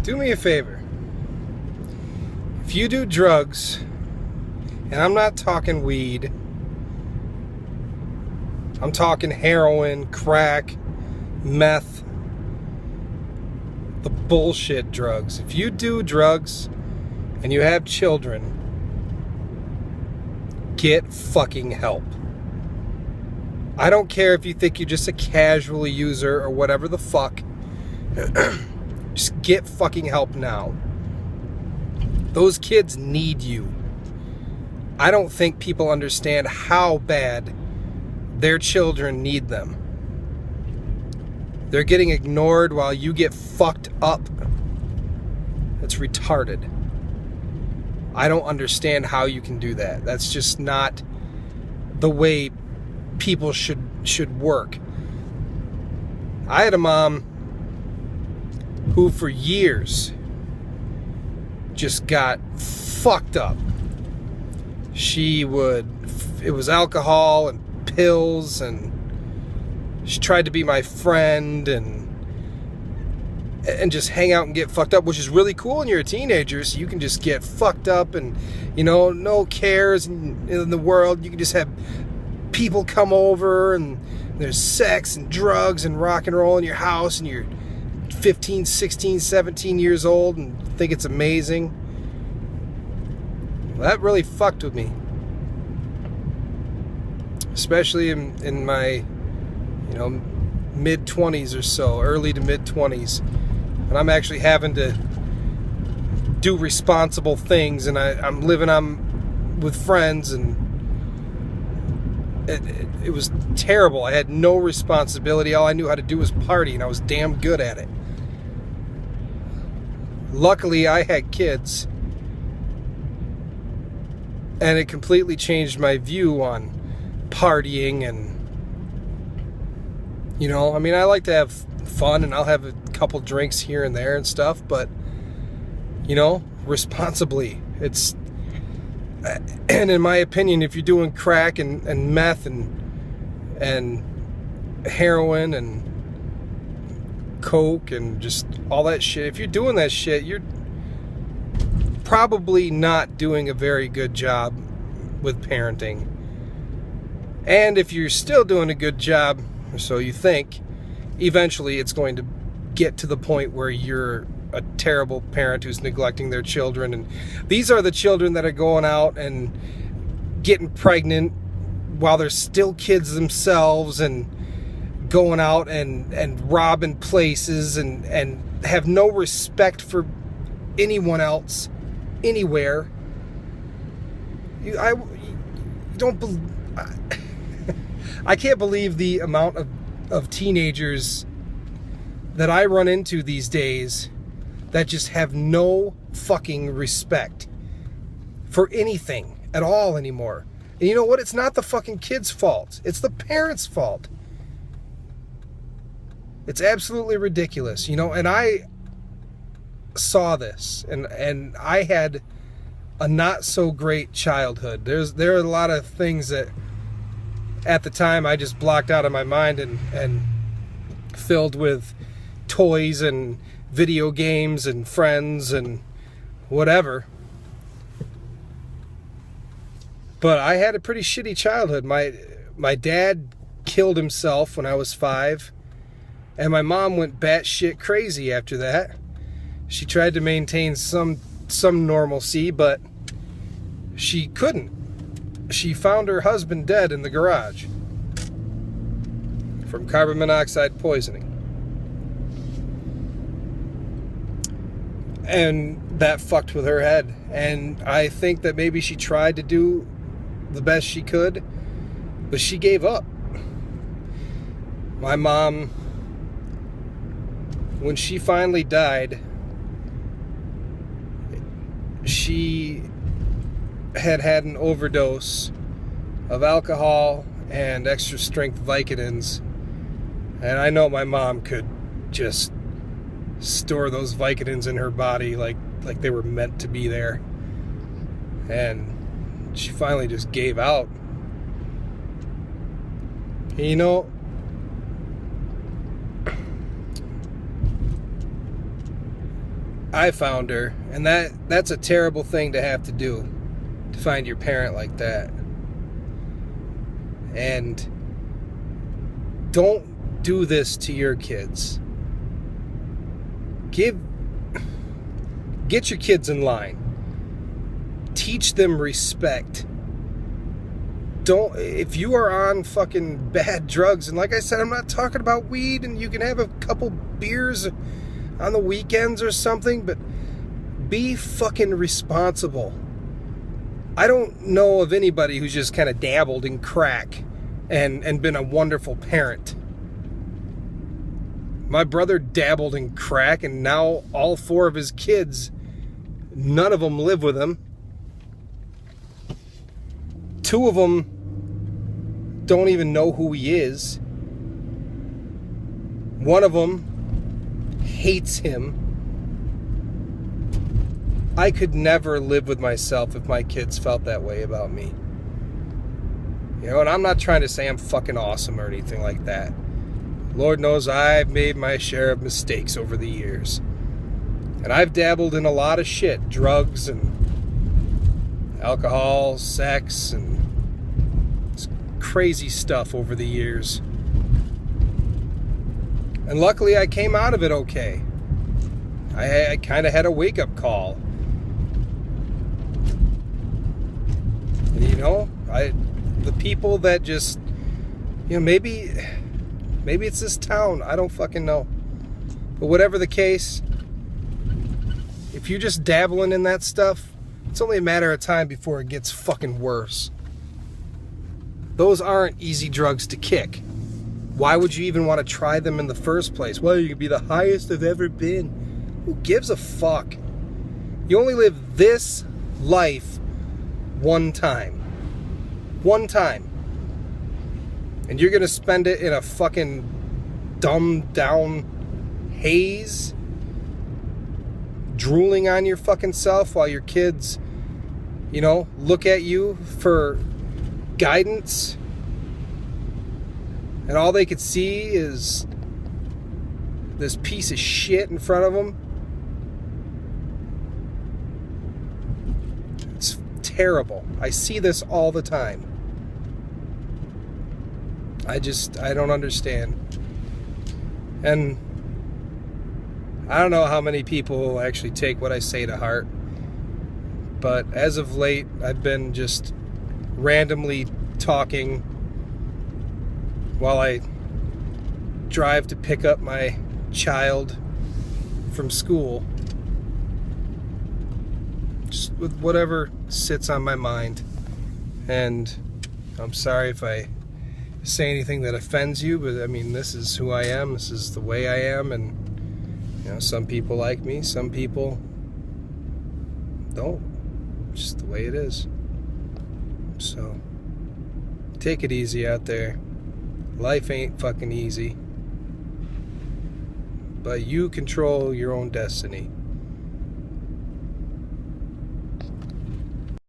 Do me a favor. If you do drugs, and I'm not talking weed, I'm talking heroin, crack, meth, the bullshit drugs. If you do drugs and you have children, get fucking help. I don't care if you think you're just a casual user or whatever the fuck. Just get fucking help now. Those kids need you. I don't think people understand how bad their children need them. They're getting ignored while you get fucked up. It's retarded. I don't understand how you can do that. That's just not the way people should work. I had a mom who for years just got fucked up. It was alcohol and pills, and she tried to be my friend and just hang out and get fucked up, which is really cool when you're a teenager, so you can just get fucked up and, no cares in the world. You can just have people come over and there's sex and drugs and rock and roll in your house, and you're 15, 16, 17 years old and think it's amazing. Well, that really fucked with me. Especially in my, mid-20s or so, early to mid-20s. And I'm actually having to do responsible things, and I'm living with friends, and it was terrible. I had no responsibility. All I knew how to do was party, and I was damn good at it. Luckily, I had kids, and it completely changed my view on partying. And I like to have fun, and I'll have a couple drinks here and there and stuff, but responsibly. And in my opinion, if you're doing crack and meth and heroin and coke and just all that shit, if you're doing that shit, you're probably not doing a very good job with parenting. And if you're still doing a good job, or so you think, eventually it's going to get to the point where you're a terrible parent who's neglecting their children. And these are the children that are going out and getting pregnant while they're still kids themselves, and going out and robbing places and have no respect for anyone else anywhere. I can't believe the amount of teenagers that I run into these days that just have no fucking respect for anything at all anymore. And you know what? It's not the fucking kid's fault. It's the parents' fault. It's absolutely ridiculous, and I saw this, and I had a not so great childhood. There are a lot of things that at the time I just blocked out of my mind and filled with toys and video games and friends and whatever. But I had a pretty shitty childhood. My dad killed himself when I was 5, and my mom went batshit crazy after that. She tried to maintain some normalcy, but she couldn't. She found her husband dead in the garage from carbon monoxide poisoning. And that fucked with her head. And I think that maybe she tried to do the best she could, but she gave up. My mom, when she finally died, she had an overdose of alcohol and extra strength Vicodins. And I know my mom could just store those Vicodins in her body like they were meant to be there. And she finally just gave out. And I found her, and that's a terrible thing to have to do, to find your parent like that. And don't do this to your kids. Get your kids in line. Teach them respect. If you are on fucking bad drugs, and like I said, I'm not talking about weed, and you can have a couple beers on the weekends or something, but be fucking responsible. I don't know of anybody who's just kind of dabbled in crack and been a wonderful parent. My brother dabbled in crack, and now all 4 of his kids, none of them live with him. 2 of them don't even know who he is. 1 of them hates him. I could never live with myself if my kids felt that way about me. You know, and I'm not trying to say I'm fucking awesome or anything like that. Lord knows I've made my share of mistakes over the years. And I've dabbled in a lot of shit. Drugs and alcohol, sex, and crazy stuff over the years. And luckily I came out of it okay. I kind of had a wake-up call. And, you know, the people that just, you know, maybe it's this town. I don't fucking know. But whatever the case, if you're just dabbling in that stuff, it's only a matter of time before it gets fucking worse. Those aren't easy drugs to kick. Why would you even want to try them in the first place? Well, you could be the highest I've ever been. Who gives a fuck? You only live this life one time. One time. And you're going to spend it in a fucking dumbed down haze, drooling on your fucking self while your kids, you know, look at you for guidance, and all they could see is this piece of shit in front of them. It's terrible. I see this all the time. I don't understand. And I don't know how many people will actually take what I say to heart, but as of late, I've been just randomly talking while I drive to pick up my child from school, just with whatever sits on my mind. And I'm sorry if I say anything that offends you, but I mean, this is who I am, this is the way I am, and you know, some people like me, some people don't. It's just the way it is. So, take it easy out there. Life ain't fucking easy. But you control your own destiny.